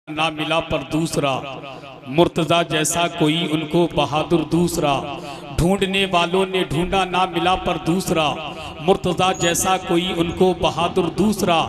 ना मिला पर दूसरा, मुर्तजा जैसा कोई उनको बहादुर दूसरा। ढूंढने वालों ने ढूंढा ना मिला पर दूसरा, मुर्तजा जैसा कोई उनको बहादुर दूसरा।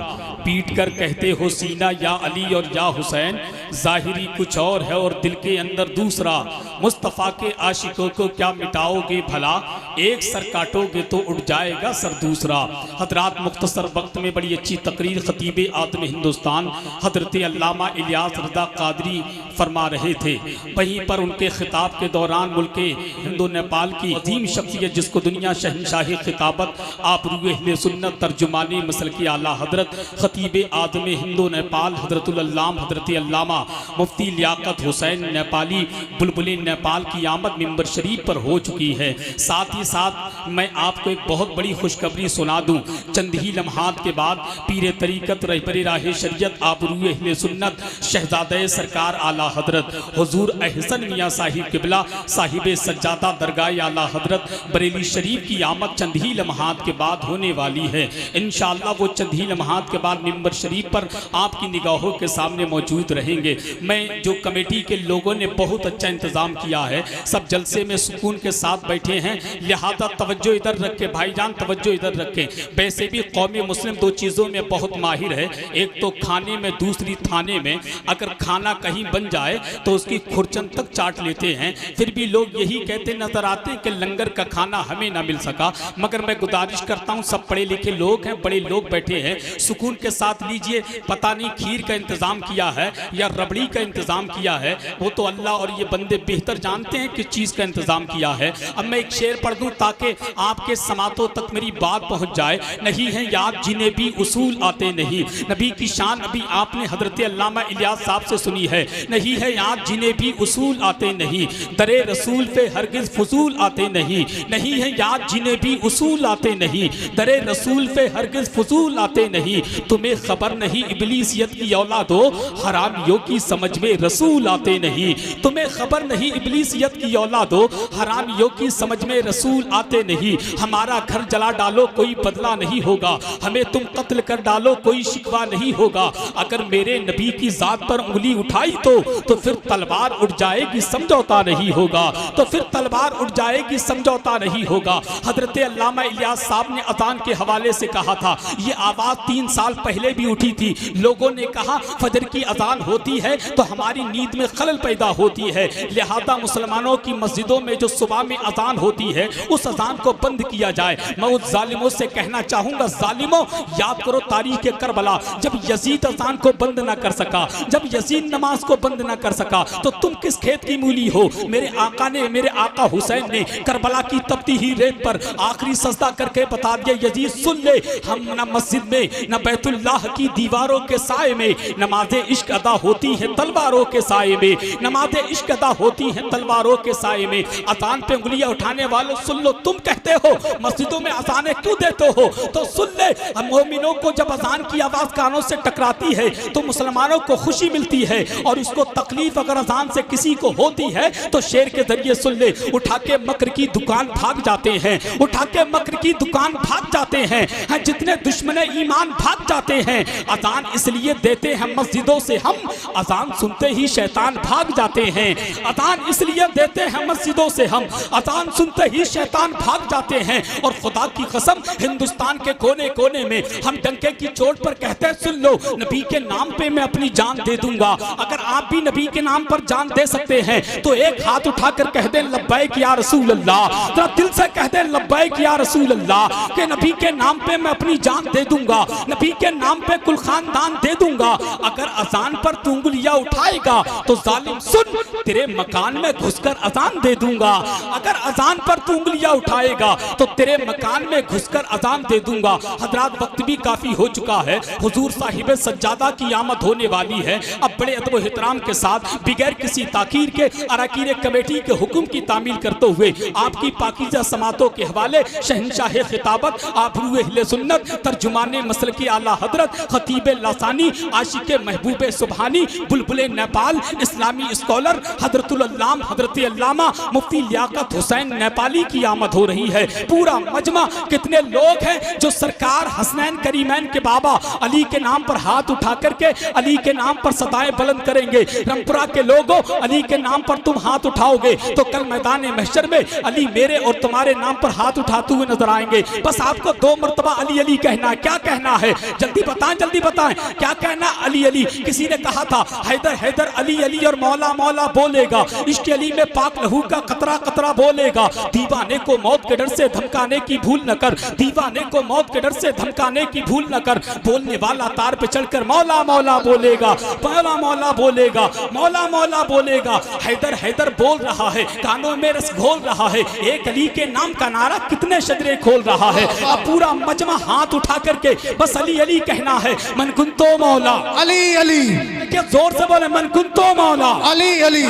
पीट कर कहते हो सीना या अली और या हुसैन, जाहिरी कुछ और है और दिल के अंदर दूसरा। मुस्तफ़ा के आशिकों को क्या मिटाओगे भला, एक सर काटोगे तो उठ जाएगा सर दूसरा। हजरात मुख्तसर वक्त में बड़ी अच्छी तकरीर खतीब आदम हिंदुस्तान हजरत अल्लामा इलियास रज़ा कादरी फरमा रहे थे। वहीं पर उनके खिताब के दौरान मुल्क हिंदो नेपाल की अजीम शख्सियत जिसको दुनिया शहनशाही खिताबत आबरूए अहले सुन्नत तर्जुमानी मसल की आला हजरत खतीब आदम हिंदो नेपाल हजरतुल अल्लाम हजरत अल्लामा मुफ्ती लियाकत हुसैन नेपाली बुलबुल नेपाल की आमद मिंबर शरीफ पर हो चुकी है। साथ ही साथ मैं आपको एक बहुत बड़ी खुशखबरी सुना दूं। चंद ही लम्हात के बाद पीर तरीक़त रहबर राह शरीयत आबरूए अहले सुन्नत शहजादे सरकार आला हजरत हुजूर अहसन मियाँ साहिब किबला साहिब सज्जादा दरगाह आला हजरत बरेली शरीफ की आमद चंद ही लम्हात के बाद होने वाली है। इंशाअल्लाह वो चंद ही लम्हात के बाद मिंबर शरीफ पर आपकी निगाहों के सामने मौजूद रहेंगे। मैं जो कमेटी के लोगों ने बहुत अच्छा इंतज़ाम किया है, सब जलसे में सुकून के साथ बैठे हैं, लिहाजा तवज्जो इधर रखें भाईजान, तवज्जो इधर रखें। वैसे भी कौमी मुस्लिम दो चीज़ों में बहुत माहिर है, एक तो खाने में, दूसरी थाने में। अगर खाना कहीं बन जाए तो उसकी खुरचन तक चाट लेते हैं, फिर भी लोग यही कहते नजर आते हैं कि लंगर का खाना हमें ना मिल सका। मगर मैं गुजारिश करता हूँ, सब पढ़े लिखे लोग हैं, बड़े लोग बैठे हैं, सुकून के साथ लीजिए। पता नहीं खीर का इंतज़ाम किया है या रबड़ी का इंतज़ाम किया है, वो तो अल्लाह और ये बंदे बेहतर जानते हैं किस चीज़ का इंतज़ाम किया है। अब मैं एक शेर पढ़ दूँ ताकि आपके समातों तक मेरी बात पहुँच जाए। नहीं है याद जिन्हें भी उसूल आते नहीं, नबी की शान अभी आपने हजरत अल्लामा इलियास साहब से सुनी है। नहीं है याद जिन्हें भी उसूल आते नहीं, दरे रसूल पे हरगिज फजूल आते नहीं। नहीं है याद जिन्हें भी उसूल आते नहीं, दरे रसूल पे हरगिज फजूल आते नहीं। तुम्हें खबर नहीं इब्लीसियत की औलाद हो, हरामियों की समझ में रसूल आते नहीं। तुम्हें खबर नहीं इब्लीसियत की औलाद हो, हरामियों की समझ में रसूल आते नहीं। हमारा घर जला डालो कोई बदला नहीं होगा, हमें तुम कत्ल कर डालो कोई शिकवा नहीं होगा। अगर मेरे नबी की जात पर उंगली उठाई तो फिर तलवार उठ जाएगी समझौता नहीं होगा, तो फिर तलवार उठ जाएगी समझौता नहीं होगा। हजरत अल्लामा इलियास साहब ने अजान के हवाले से कहा था, ये आवाज़ 3 साल पहले भी उठी थी। लोगों ने कहा फजर की अजान होती है तो हमारी नींद में खलल पैदा होती है, लिहाजा मुसलमानों की मस्जिदों में जो सुबह में अजान होती है उस अजान को बंद किया जाए। मैं उस जालिमों से कहना चाहूँगा, जालिमों याद करो तारीख करबला, जब यजीद अजान को बंद ना कर सका, जब यजीद नमाज को बंद ना कर सका, तो तुम किस खेत की मूली हो। मेरे आका ने, मेरे आका हुसैन ने करबला की तपती ही रेत पर आखिरी सजदा करके बता दिया, यजीद सुन ले, हम न मस्जिद में न बैतुल्लाह की दीवारों के साए में नमाज़े इश्क अदा होती है तलवारों के साए में, नमाज़े इश्क अदा होती है तलवारों के साए में। अजान पे उंगलियां उठाने वालों सुन लो, तुम कहते हो मस्जिदों में अजानें क्यों देते हो, तो सुन ले, मोमिनों को जब अजान की आवाज कानों से टकराती है तो मुसलमानों को खुशी मिलती है, और उसको तकलीफ अगर अजान से किसी को होती है तो शेर के जरिए सुन ले, उठा के मकर की दुकान भाग जाते हैं, उठा के मकर की दुकान भाग जाते हैं, जितने दुश्मने ईमान भाग जाते हैं। अजान इसलिए देते हैं मस्जिदों से हम, अजान सुनते ही शैतान भाग जाते हैं। अजान इसलिए देते हैं मस्जिदों से हम, अजान सुनते ही शैतान भाग जाते हैं। और खुदा की कसम हिंदुस्तान के कोने कोने में हम डंके की चोट पर कहते हैं, सुन लो नबी के नाम पे मैं अपनी जान दे दूंगा। अगर आप भी नबी के नाम पर जान दे सकते हैं तो एक हाथ उठाकर कह दें लब्बैक या रसूल अल्लाह, जरा दिल से कह दें लब्बैक या रसूल अल्लाह, कि नबी के नाम पे मैं अपनी जान दे दूंगा, नबी के नाम पे कुल खानदान दे दूंगा। अगर अजान पर तू उंगलियां उठाएगा तो जालिम सुन, तेरे मकान में घुसकर अजान दे दूंगा। अगर अजान पर तू उंगलियां उठाएगा तो तेरे मकान में घुसकर अजान दे दूंगा। हजरात वक्त भी काफी हो चुका है, हुजूर साहिब सज्जादा की आमद होने वाली है। अब बड़े अदब एहतराम के साथ बिगैर किसी ताकीर के अराकीन कमेटी के हुक्म की तामील करते हुए आपकी पाकीज़ा समातों के हवाले शहनशाह खिताबत आबरूए अहले सुन्नत तर्जुमाने मसल की आला हजरत खतीब लासानी, आशिक महबूब सुबहानी, बुलबुल नेपाल, इस्लामी स्कॉलर हजरतुल अल्लाम हजरत अल्लामा मुफ्ती लियाकत हुसैन नेपाली की आमद हो रही है। पूरा मजमा कितने लोग हैं जो सरकार हसनैन करीमैन के बाबा अली के नाम पर हाथ उठा करके अली के नाम पर सदाएं बुलंद करेंगे। रंगपुरा के लोगों, अली के नाम पर तुम हाथ उठाओगे तो कल मैदान महशर में अली मेरे और तुम्हारे नाम पर हाथ उठाते हुए नजर आएंगे। बस आपको 2 मरतबा अली अली कहना है। क्या कहना है? जल्दी बताएं क्या कहना? अली अली। किसी ने कहा था हैदर हैदर अली अली और मौला मौला बोलेगा, इश्क अली में पाक लहू का कतरा कतरा बोलेगा। दीवाने को मौत के डर से धमकाने की भूल न कर, दीवाने को मौत के डर से धमकाने की भूल न कर। बोलने वाला तार पे चढ़कर मौला मौला बोलेगा, मौला मौला बोलेगा, मौला मौला बोलेगा। हैदर हैदर बोल रहा है, कानों में रस घोल रहा है। एक अली के नाम का नारा कितने शजरे खोल रहा है। अब पूरा मजमा हाथ उठा करके बस अली अली कहना है। मन कुंतो मौला अली अली, क्या जोर से बोले, मन कुंतो मौला अली अली।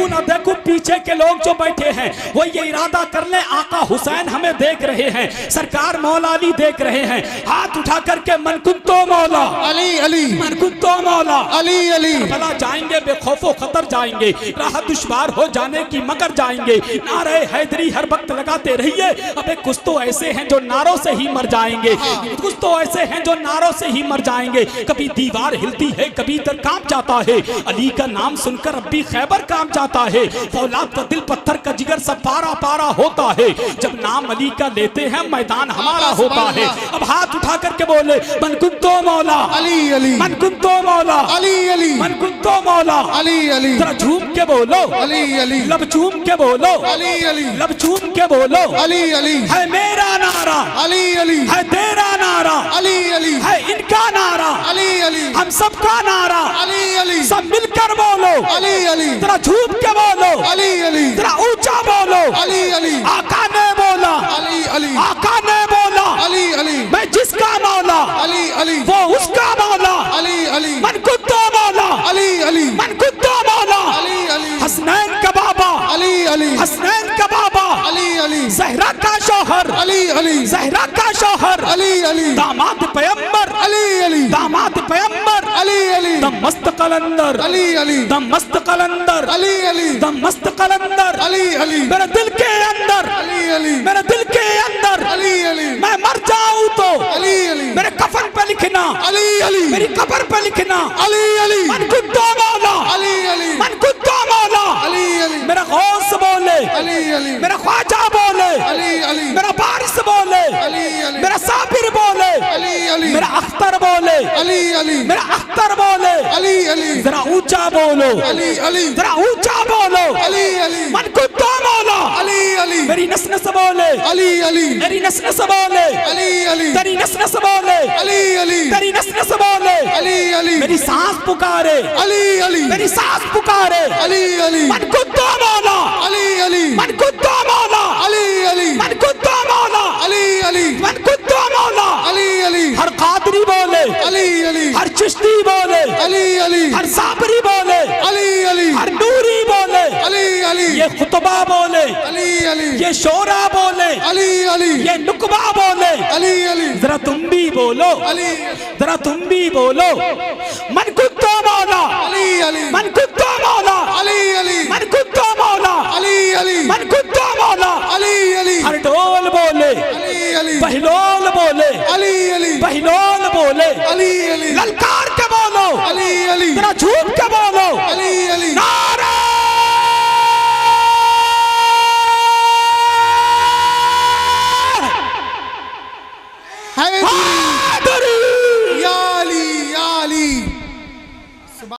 ना देखो पीछे के लोग जो बैठे हैं वो ये इरादा कर ले आका हुसैन हमें देख रहे हैं, सरकार मौला अली देख रहे हैं। हाथ उठा करके मन कुंतो मौला अली अली, मन कुंतो मौला अली अली। भला जाएंगे बेखौफो खतर जाएंगे, राह दुश्वार हो जाने की मगर जाएंगे। नारे हैदरी हर वक्त लगाते रहिए। अबे कुछ तो ऐसे हैं जो नारों से ही मर जाएंगे, कुछ तो ऐसे हैं जो नारों से ही मर जाएंगे। कभी दीवार हिलती है, कभी दर कांप जाता है। अली का नाम सुनकर अब भी खैबर कांप जाता है। फौलाद का दिल पत्थर का जिगर सब पारा पारा होता है। जब नाम अली का लेते हैं मैदान हमारा होता है। अब हाथ उठा करके बोले मन कुंतो मौला अली अली, मन कुंतो मौला अली अली, मन कुंतो मौला अली अली। जरा झूम के बोलो अली अली, लब झूम के बोलो अली अली, लब झूम के बोलो। अली अली है मेरा नारा, अली अली, है तेरा नारा, अली अली, है इनका नारा, अली अली, हम सबका नारा। अली अली, सब मिलकर बोलो अली अली, जरा झूम के बोलो, अली अली, जरा ऊंचा बोलो। अली अली, आका ने बोला, अली अली, आका ने बोला, अली अली, मैं जिसका मौला अली अली, वो उसका मौला। अली अली, मन कुत्तो मौला, अली अली, मन कुत्तो मौला। अली अली, हसनैन का बाबा, अली अली, हसनैन का बाबा, अली अली, जहरा का शौहर, अली अली, जहरा का शौहर, अली अली, दामाद पैगंबर, अली अली, दामाद पैगंबर, अली अली, दम मस्त कलंदर, अली अली, दम मस्त कलंदर, अली अली, दम मस्त कलंदर। अली अली, मेरे दिल के अंदर, अली अली, मेरे दिल के अंदर अली अली, मैं मर जाऊं तो अली अली, मेरे कफन पे लिखना, अली अली, मेरी कब्र पे लिखना अली अली, मन कुत्तो मौला, अली अली, मन कुत्तो मौला। अली अली, मेरा गौस बोले, अली अली, मेरा ख्वाजा बोले, अली अली, मेरा बारिश बोले, अली अली, मेरा साबिर बोले, अली अली, मेरा अख्तर बोले, अली अली, मेरा अख्तर बोले। अली अली, जरा ऊंचा बोलो, अली अली, जरा ऊंचा बोलो। अली अली, मन कुत्तो मौला, अली अली, मेरी नस नस बोले, अली अली, मेरी नस नस बोले, अली अली, तेरी नस नस बोले, अली अली, तेरी नस नस बोले। अली अली, मेरी सांस पुकारे, अली अली, मेरी सांस पुकारे। अली अली, मन कुत्तो मौला, अली अली, मन कुत्तो मौला, अली अली, मन कुत्तो मौला, अली अली, मन कुत्तो मौला। अली अली, हर कादरी बोले, अली अली, हर चिश्ती बोले, अली अली, हर साबरी बोले, अली अली, हर नूरी बोले, अली अली, ये खुतबा बोले, अली अली, ये शोरा बोले, अली अली, ये नुकबा बोले। अली अली, जरा तुम भी बोलो, अली, जरा तुम भी बोलो। मन कुत्तो मौला, अली अली, मन कुत्तो मौला, अली अली, मन कुत्तो मौला, अली अली, मन कुत्तो मौला। अली अली, हर ढोल बोले, अली अली, पहलोल बोले, अली अली, पहलोल बोले, अली अली, ललकार के बोलो, अली अली, जरा झूम के बोलो। अली